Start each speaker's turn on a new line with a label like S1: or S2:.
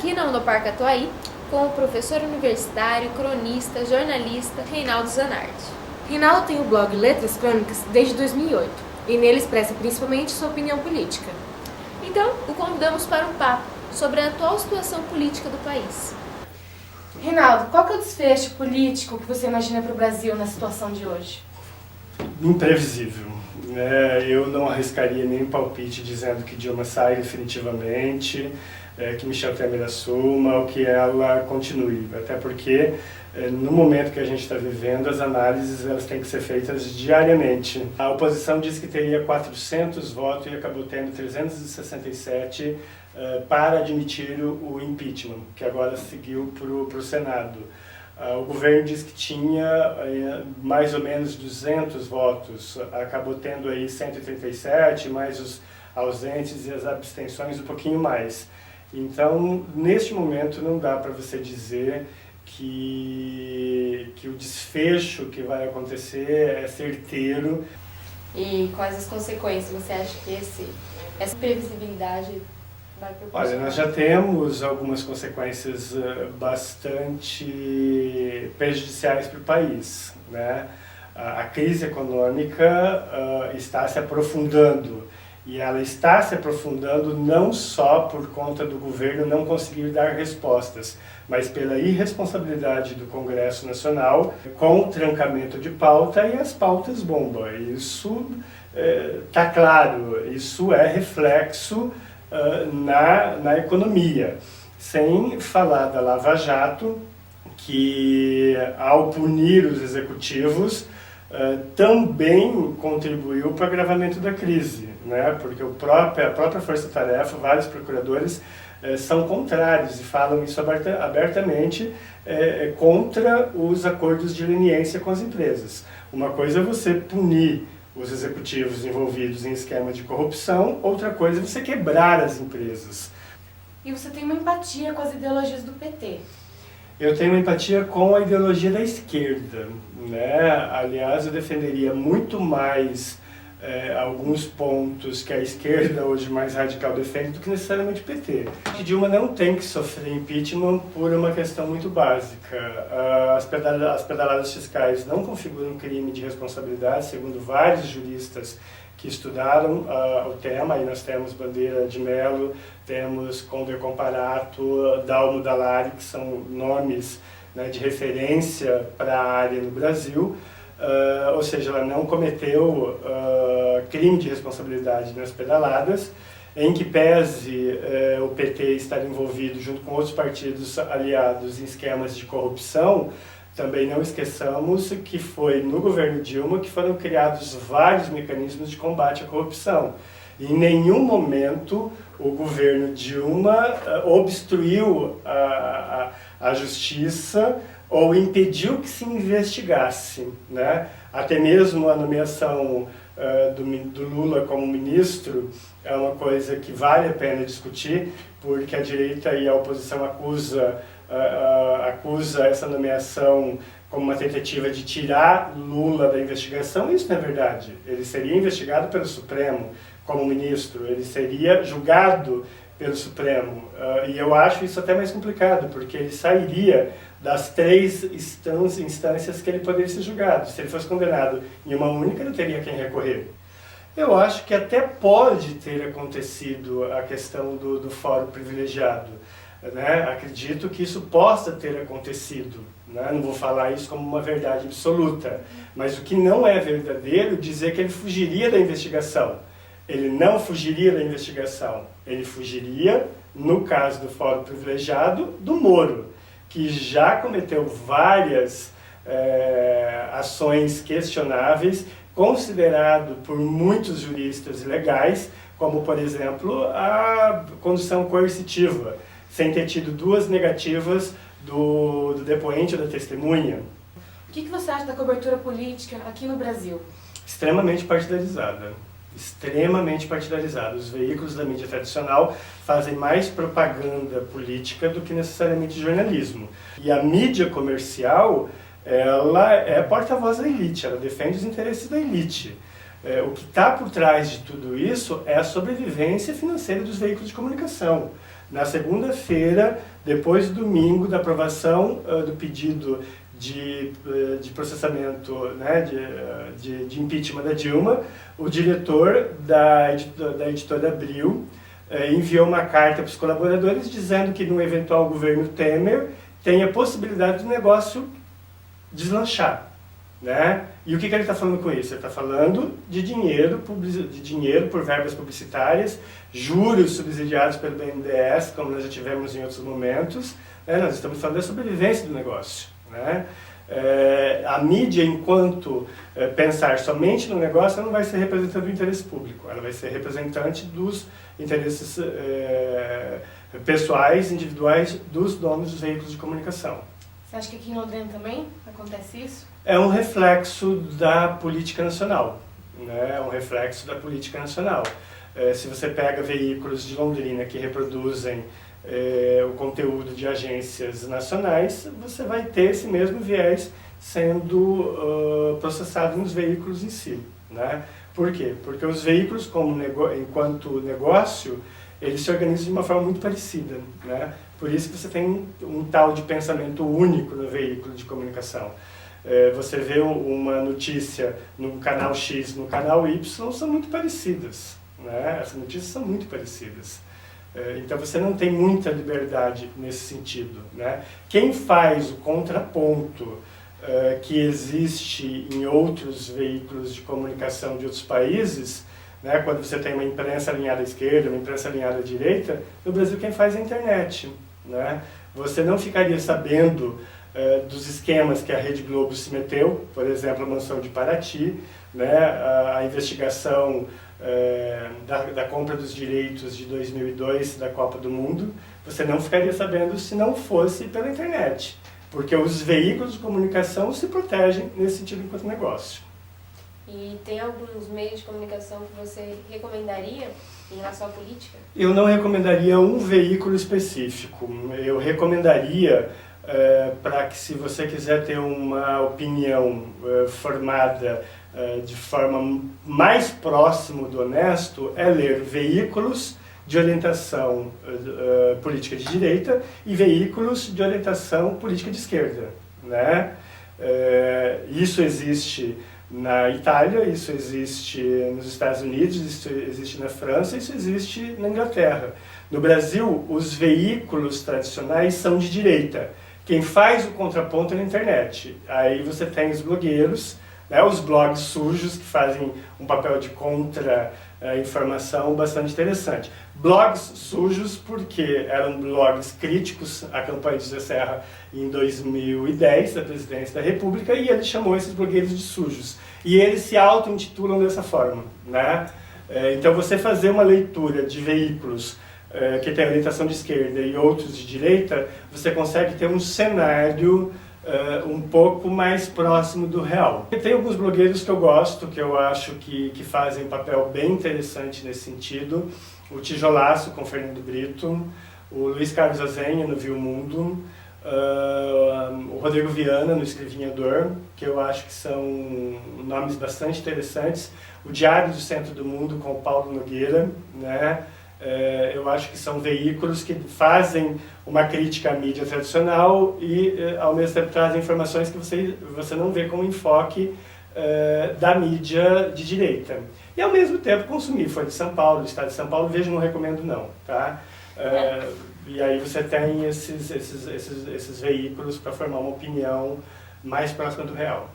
S1: aqui na Unopar Catuaí com o professor universitário, cronista, jornalista Reinaldo Zanardi.
S2: Reinaldo tem o blog Letras Crônicas desde 2008 e nele expressa principalmente sua opinião política.
S1: Então, o convidamos para um papo sobre a atual situação política do país.
S2: Reinaldo, qual que é o desfecho político que você imagina para o Brasil na situação de hoje?
S3: Imprevisível. Eu não arriscaria nem palpite dizendo que Dilma sai definitivamente, que Michel Temer assuma ou que ela continue. Até porque, no momento que a gente está vivendo, as análises elas têm que ser feitas diariamente. A oposição disse que teria 400 votos e acabou tendo 367 para admitir o impeachment, que agora seguiu para o Senado. O governo disse que tinha mais ou menos 200 votos, acabou tendo aí 137, mais os ausentes e as abstenções um pouquinho mais. Então, neste momento, não dá para você dizer que o desfecho que vai acontecer é certeiro.
S1: E quais as consequências você acha que essa previsibilidade vai proporcionar?
S3: Olha, nós já temos algumas consequências bastante prejudiciais para o país, né? A crise econômica está se aprofundando. E ela está se aprofundando não só por conta do governo não conseguir dar respostas, mas pela irresponsabilidade do Congresso Nacional com o trancamento de pauta e as pautas bomba. Isso está claro, isso é reflexo na economia. Sem falar da Lava Jato, que ao punir os executivos, também contribuiu para o agravamento da crise, né? Porque a própria Força Tarefa, vários procuradores são contrários e falam isso abertamente contra os acordos de leniência com as empresas. Uma coisa é você punir os executivos envolvidos em esquema de corrupção, outra coisa é você quebrar as empresas.
S2: E você tem uma empatia com as ideologias do PT.
S3: Eu tenho empatia com a ideologia da esquerda, né? Aliás, eu defenderia muito mais alguns pontos que a esquerda hoje mais radical defende do que necessariamente o PT. Que Dilma não tem que sofrer impeachment por uma questão muito básica. As pedaladas fiscais não configuram crime de responsabilidade, segundo vários juristas que estudaram o tema. Aí nós temos Bandeira de Mello, temos Conder Comparato, Dalmo Dallari, que são nomes, né, de referência para a área no Brasil. Ou seja, ela não cometeu crime de responsabilidade nas pedaladas, em que pese o PT estar envolvido junto com outros partidos aliados em esquemas de corrupção. Também não esqueçamos que foi no governo Dilma que foram criados vários mecanismos de combate à corrupção. E em nenhum momento o governo Dilma obstruiu a justiça ou impediu que se investigasse, né? Até mesmo a nomeação do Lula como ministro é uma coisa que vale a pena discutir, porque a direita e a oposição acusa essa nomeação como uma tentativa de tirar Lula da investigação. Isso não é verdade. Ele seria investigado pelo Supremo como ministro, ele seria julgado pelo Supremo. E eu acho isso até mais complicado, porque ele sairia das 3 instâncias que ele poderia ser julgado. Se ele fosse condenado em uma única, não teria quem recorrer. Eu acho que até pode ter acontecido a questão do fórum privilegiado, né? Acredito que isso possa ter acontecido, né? Não vou falar isso como uma verdade absoluta, mas o que não é verdadeiro é dizer que ele fugiria da investigação. Ele não fugiria da investigação, ele fugiria, no caso do fórum privilegiado, do Moro, que já cometeu várias ações questionáveis, considerado por muitos juristas ilegais, como, por exemplo, a condução coercitiva, sem ter tido 2 negativas do depoente ou da testemunha.
S2: O que você acha da cobertura política aqui no Brasil?
S3: Extremamente partidarizada. Extremamente partidarizada. Os veículos da mídia tradicional fazem mais propaganda política do que necessariamente jornalismo. E a mídia comercial, ela é porta-voz da elite, ela defende os interesses da elite. O que está por trás de tudo isso é a sobrevivência financeira dos veículos de comunicação. na segunda-feira, depois do domingo da aprovação do pedido de processamento, né, de impeachment da Dilma, o diretor da editora Abril enviou uma carta para os colaboradores dizendo que no eventual governo Temer tem a possibilidade do negócio deslanchar. Né? E o que ele está falando com isso? Ele está falando de dinheiro por verbas publicitárias, juros subsidiados pelo BNDES, como nós já tivemos em outros momentos. Né? Nós estamos falando da sobrevivência do negócio. Né? A mídia, enquanto pensar somente no negócio, ela não vai ser representante do interesse público, ela vai ser representante dos interesses pessoais, individuais dos donos dos veículos de comunicação.
S2: Você acha que aqui em Londrina também acontece isso?
S3: É um reflexo da política nacional, né? É um reflexo da política nacional. Se você pega veículos de Londrina que reproduzem o conteúdo de agências nacionais, você vai ter esse mesmo viés sendo processado nos veículos em si. Né? Por quê? Porque os veículos, enquanto negócio, eles se organizam de uma forma muito parecida. Né? Por isso que você tem um tal de pensamento único no veículo de comunicação. Você vê uma notícia no canal X, no canal Y, são muito parecidas. Né? Essas notícias são muito parecidas. Então você não tem muita liberdade nesse sentido. Né? Quem faz o contraponto que existe em outros veículos de comunicação de outros países, né? Quando você tem uma imprensa alinhada à esquerda, uma imprensa alinhada à direita, no Brasil quem faz é a internet. Né? Você não ficaria sabendo dos esquemas que a Rede Globo se meteu, por exemplo, a mansão de Paraty, né? A investigação da compra dos direitos de 2002 da Copa do Mundo, você não ficaria sabendo se não fosse pela internet, porque os veículos de comunicação se protegem nesse sentido enquanto negócio.
S1: E tem alguns meios de comunicação que você recomendaria em relação à política? Eu
S3: não recomendaria um veículo específico. Eu recomendaria para que, se você quiser ter uma opinião formada de forma mais próxima do honesto, é ler veículos de orientação política de direita e veículos de orientação política de esquerda. Né? Isso existe na Itália, isso existe nos Estados Unidos, isso existe na França, isso existe na Inglaterra. No Brasil, os veículos tradicionais são de direita. Quem faz o contraponto é na internet. Aí você tem os blogueiros, né, os blogs sujos, que fazem um papel de contra-informação bastante interessante. Blogs sujos porque eram blogs críticos à campanha de José Serra em 2010, da presidência da República, e ele chamou esses blogueiros de sujos. E eles se auto-intitulam dessa forma. Né? Então você fazer uma leitura de veículos que tem orientação de esquerda e outros de direita, você consegue ter um cenário um pouco mais próximo do real. E tem alguns blogueiros que eu gosto, que eu acho que fazem um papel bem interessante nesse sentido. O Tijolaço, com Fernando Brito, o Luiz Carlos Azenha, no Viu Mundo, o Rodrigo Viana, no Escrevinhador, que eu acho que são nomes bastante interessantes. O Diário do Centro do Mundo, com o Paulo Nogueira, né? Eu acho que são veículos que fazem uma crítica à mídia tradicional e, ao mesmo tempo, trazem informações que você não vê como enfoque da mídia de direita. E, ao mesmo tempo, consumir Folha de São Paulo, do Estado de São Paulo, vejo, não recomendo não. Tá? E aí você tem esses veículos para formar uma opinião mais próxima do real.